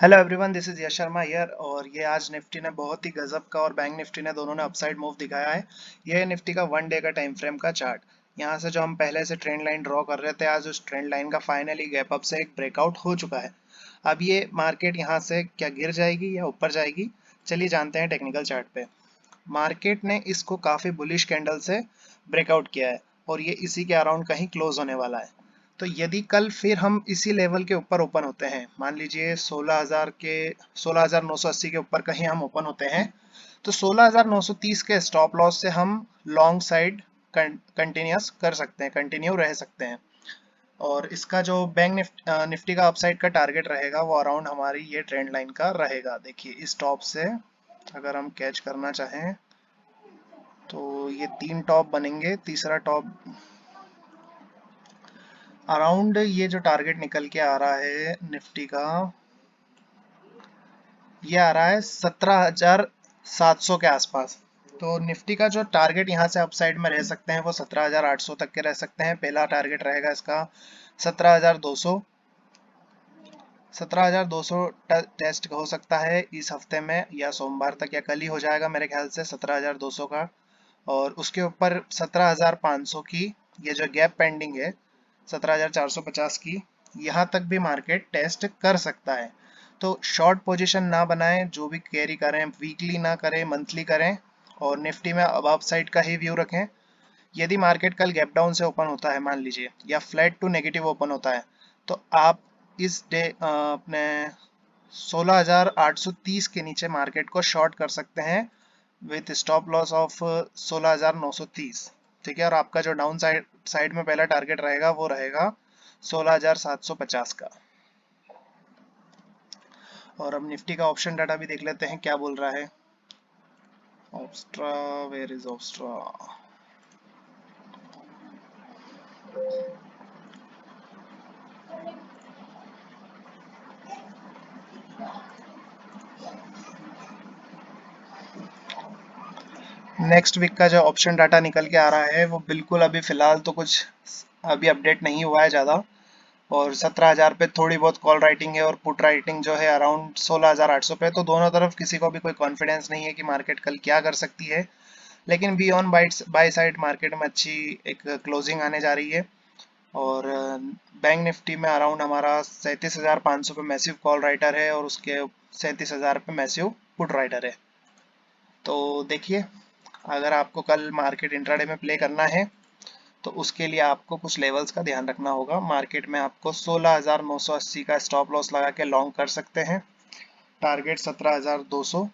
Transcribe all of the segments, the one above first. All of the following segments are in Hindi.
Hello everyone, this is Yash Sharma here. और ये आज निफ्टी ने बहुत ही गजब का और बैंक निफ्टी ने दोनों ने अपसाइड मूव दिखाया है। ये है निफ्टी का 1 डे का टाइम फ्रेम का चार्ट। यहाँ से जो हम पहले से ट्रेंड लाइन ड्रॉ कर रहे थे, आज उस ट्रेंड लाइन का फाइनली गैप अप से एक ब्रेकआउट हो चुका है। अब ये मार्केट यहाँ से क्या गिर जाएगी या ऊपर जाएगी, चलिए जानते हैं टेक्निकल चार्ट पे। मार्केट ने इसको काफी बुलिश कैंडल से ब्रेकआउट किया है और ये इसी के अराउंड कहीं क्लोज होने वाला है। तो यदि कल फिर हम इसी लेवल के ऊपर ओपन होते हैं, मान लीजिए 16,980 के ऊपर कहीं हम ओपन होते हैं, तो 16,930 के स्टॉप लॉस से हम लॉन्ग साइड कंटिन्यूस कर सकते हैं, कंटिन्यू रह सकते हैं। और इसका जो बैंक निफ्टी का अपसाइड का टारगेट रहेगा वो अराउंड हमारी ये ट्रेंड लाइन का रहेगा। देखिए इस टॉप से अगर हम कैच करना चाहें तो ये 3 टॉप बनेंगे, तीसरा टॉप अराउंड ये जो टारगेट निकल के आ रहा है निफ्टी का, ये आ रहा है 17,700 के आसपास। तो निफ्टी का जो टारगेट यहाँ से अपसाइड में रह सकते हैं वो 17,800 तक के रह सकते हैं। पहला टारगेट रहेगा इसका 17,200। 17,200 टेस्ट हो सकता है इस हफ्ते में या सोमवार तक या कल ही हो जाएगा मेरे ख्याल से 17,200 का। और उसके ऊपर 17,500 की ये जो गैप पेंडिंग है 17,450 की, यहाँ तक भी मार्केट टेस्ट कर सकता है। तो शॉर्ट पोजीशन ना बनाएं, जो भी कैरी करें वीकली ना करें, मंथली करें। और निफ्टी में अब अप साइड का ही व्यू रखें। यदि मार्केट कल गैप डाउन से ओपन होता है मान लीजिए, या फ्लैट टू नेगेटिव ओपन होता है, तो आप इस डे अपने 16,830 के नीचे मार्केट को शॉर्ट कर सकते हैं विथ स्टॉप लॉस ऑफ 16,930। ठीक है, और आपका जो डाउन साइड साइड में पहला टारगेट रहेगा वो रहेगा 16,750 का। और अब निफ्टी का ऑप्शन डाटा भी देख लेते हैं क्या बोल रहा है। ऑब्स्ट्रा, वेयर इज ऑब्स्ट्रा? नेक्स्ट वीक का जो ऑप्शन डाटा निकल के आ रहा है वो बिल्कुल अभी फिलहाल तो कुछ अभी अपडेट नहीं हुआ है ज़्यादा। और 17,000 पे थोड़ी बहुत कॉल राइटिंग है और पुट राइटिंग जो है अराउंड 16,800 पे। तो दोनों तरफ किसी को भी कोई कॉन्फिडेंस नहीं है कि मार्केट कल क्या कर सकती है। लेकिन be on by side market में अच्छी एक क्लोजिंग आने जा रही है। और बैंक निफ्टी में अराउंड हमारा 37,500 पे मैसिव कॉल राइटर है और उसके 37,000 पे मैसिव पुट राइटर है। तो देखिए, अगर आपको कल मार्केट इंट्राडे में प्ले करना है तो उसके लिए आपको कुछ लेवल्स का ध्यान रखना होगा। मार्केट में आपको 16,980 का स्टॉप लॉस लगा के लॉन्ग कर सकते हैं। टारगेट 17,200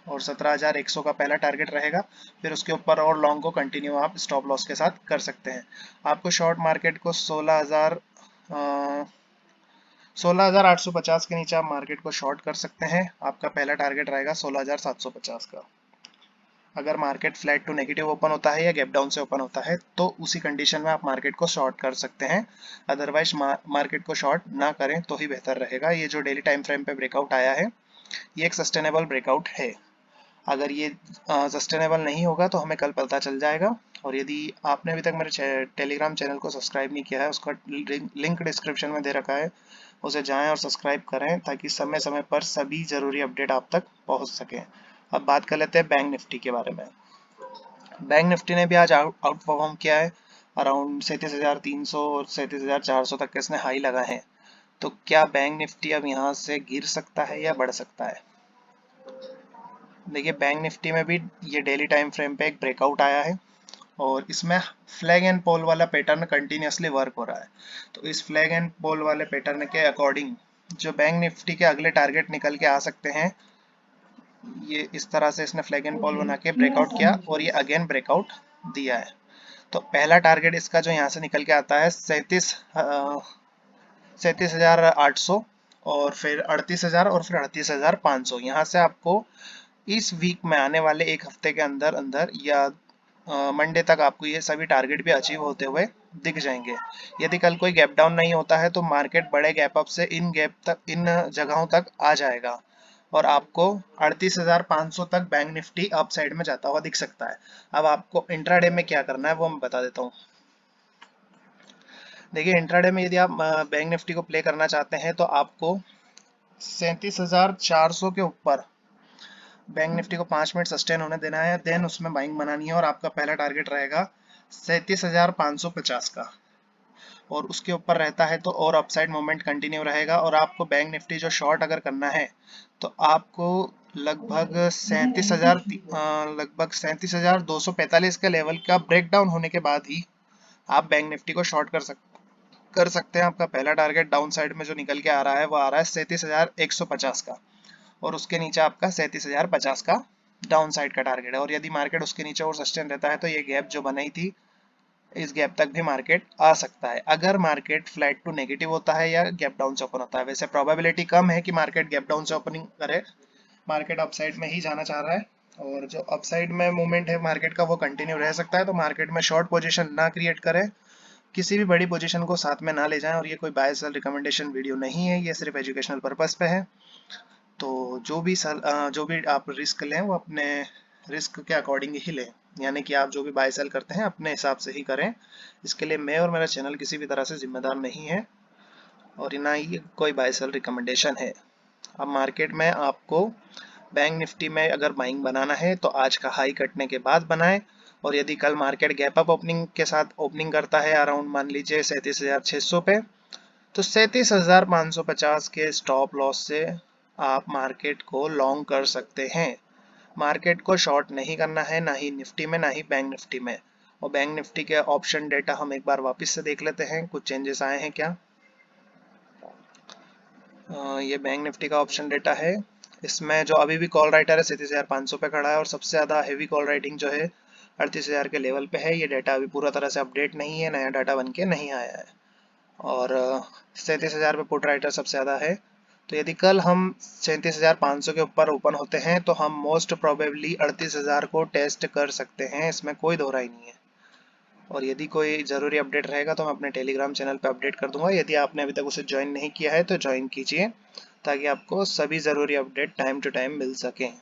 और 17,100 का पहला टारगेट रहेगा। फिर उसके ऊपर और लॉन्ग को कंटिन्यू आप स्टॉप लॉस के साथ कर सकते हैं। आपको शॉर्ट मार्केट को 16,850 के नीचे आप मार्केट को शॉर्ट कर सकते हैं। आपका पहला टारगेट रहेगा 16,750 का। अगर market flat to negative open होता है या गैप डाउन से ओपन होता है तो उसी कंडीशन में आप मार्केट को शॉर्ट कर सकते हैं। अदरवाइज मार्केट को शॉर्ट ना करें तो ही बेहतर रहेगा। ये जो डेली टाइम फ्रेम पे ब्रेकआउट आया है ये एक सस्टेनेबल ब्रेकआउट है। अगर ये सस्टेनेबल नहीं होगा तो हमें कल पता चल जाएगा। और यदि आपने अभी तक मेरे टेलीग्राम चैनल को सब्सक्राइब नहीं किया है, उसका लिंक डिस्क्रिप्शन में दे रखा है, उसे जाएं और सब्सक्राइब करें ताकि समय समय पर सभी ज़रूरी अपडेट आप तक पहुंच सकें। अब बात कर लेते हैं बैंक निफ्टी के बारे में। बैंक निफ्टी ने भी आज आउट परफॉर्म किया है। अराउंड 37,300 और 37,400 तक के इसने हाई लगाए हैं। तो क्या बैंक निफ्टी अब यहाँ से गिर सकता है या बढ़ सकता है? देखिए बैंक निफ्टी में भी ये डेली टाइम फ्रेम पे एक ब्रेकआउट आया है और इसमें फ्लैग एंड पोल वाला पैटर्न कंटिन्यूसली वर्क हो रहा है। तो इस फ्लैग एंड पोल वाले पैटर्न के अकॉर्डिंग जो बैंक निफ्टी के अगले टारगेट निकल के आ सकते हैं, ये इस तरह से इसने फ्लैग एंड पोल बना के ब्रेकआउट किया और ये अगेन ब्रेकआउट दिया है। तो पहला टारगेट इसका जो यहाँ से निकल के आता है 37,800 और फिर 38,000 और फिर 38,500। यहाँ से आपको इस वीक में आने वाले एक हफ्ते के अंदर अंदर या मंडे तक आपको ये सभी टारगेट भी अचीव होते हुए दिख जाएंगे। यदि कल कोई गैप डाउन नहीं होता है तो मार्केट बड़े गैप अप से इन जगहों तक आ जाएगा और आपको 38,500 तक बैंक निफ्टी अप साइड में जाता हुआ दिख सकता है। अब आपको इंट्राडे में क्या करना है वो मैं बता देता हूँ। देखिए इंट्राडे में यदि आप बैंक निफ्टी को प्ले करना चाहते हैं तो आपको 37,400 के ऊपर बैंक निफ्टी को 5 मिनट सस्टेन होने देना है, देन उसमें बाइंग बनानी है और आपका पहला टारगेट रहेगा 37,550 का। और उसके ऊपर रहता है तो और अपसाइड मोमेंट कंटिन्यू रहेगा। और आपको बैंक निफ्टी जो शॉर्ट अगर करना है तो आपको लगभग 37,245 के लेवल का ब्रेकडाउन होने के बाद ही आप बैंक निफ्टी को शॉर्ट कर सकते हैं। आपका पहला टारगेट डाउन साइड में जो निकल के आ रहा है वो आ रहा है 37,150 का, और उसके नीचे आपका 37,050 का डाउन साइड का टारगेट है। और यदि मार्केट उसके नीचे और सस्टेन रहता है तो ये गैप जो बनाई थी, इस गैप तक भी मार्केट आ सकता है अगर मार्केट फ्लैट टू नेगेटिव होता है या गैप डाउन से ओपन होता है। वैसे प्रोबेबिलिटी कम है कि मार्केट गैप डाउन से ओपनिंग करे, मार्केट अपसाइड में ही जाना चाह रहा है। और जो अपसाइड में मूवमेंट है मार्केट का वो कंटिन्यू रह सकता है, तो मार्केट में शॉर्ट पोजीशन ना क्रिएट करें, किसी भी बड़ी पोजीशन को साथ में ना ले जाएं। और ये कोई बाय सेल रिकमेंडेशन वीडियो नहीं है, ये सिर्फ एजुकेशनल पर्पस पे है। तो जो भी आप रिस्क लें वो अपने रिस्क के अकॉर्डिंग ही लें, यानी कि आप जो भी बाय सेल करते हैं अपने हिसाब से ही करें। इसके लिए मैं और मेरा चैनल किसी भी तरह से जिम्मेदार नहीं है और ना ही कोई बाय सेल रिकमेंडेशन है। अब मार्केट में आपको बैंक निफ्टी में अगर बाइंग बनाना है तो आज का हाई कटने के बाद बनाएं। और यदि कल मार्केट गैप अप ओपनिंग के साथ ओपनिंग करता है अराउंड मान लीजिए 37,600 पे, तो 37,550 के स्टॉप लॉस से आप मार्केट को लॉन्ग कर सकते हैं। मार्केट को शॉर्ट नहीं करना है, ना ही निफ्टी में ना ही बैंक निफ्टी में। और बैंक निफ्टी के ऑप्शन डेटा हम एक बार वापस से देख लेते हैं, कुछ चेंजेस आए हैं क्या। ये बैंक निफ्टी का ऑप्शन डेटा है। इसमें जो अभी भी कॉल राइटर है 37,500 पे खड़ा है और सबसे ज़्यादा हेवी कॉल राइटिंग जो है 38,000 के लेवल पे है। ये डाटा अभी पूरा तरह से अपडेट नहीं है, नया डाटा बन के नहीं आया है। और 37,000 पे पुट राइटर सबसे ज़्यादा है। तो यदि कल हम 37,500 के ऊपर ओपन होते हैं तो हम मोस्ट प्रोबेबली 38,000 को टेस्ट कर सकते हैं, इसमें कोई दो राय नहीं है। और यदि कोई ज़रूरी अपडेट रहेगा तो मैं अपने टेलीग्राम चैनल पे अपडेट कर दूंगा। यदि आपने अभी तक उसे ज्वाइन नहीं किया है तो ज्वाइन कीजिए, ताकि आपको सभी ज़रूरी अपडेट टाइम टू टाइम मिल सकें।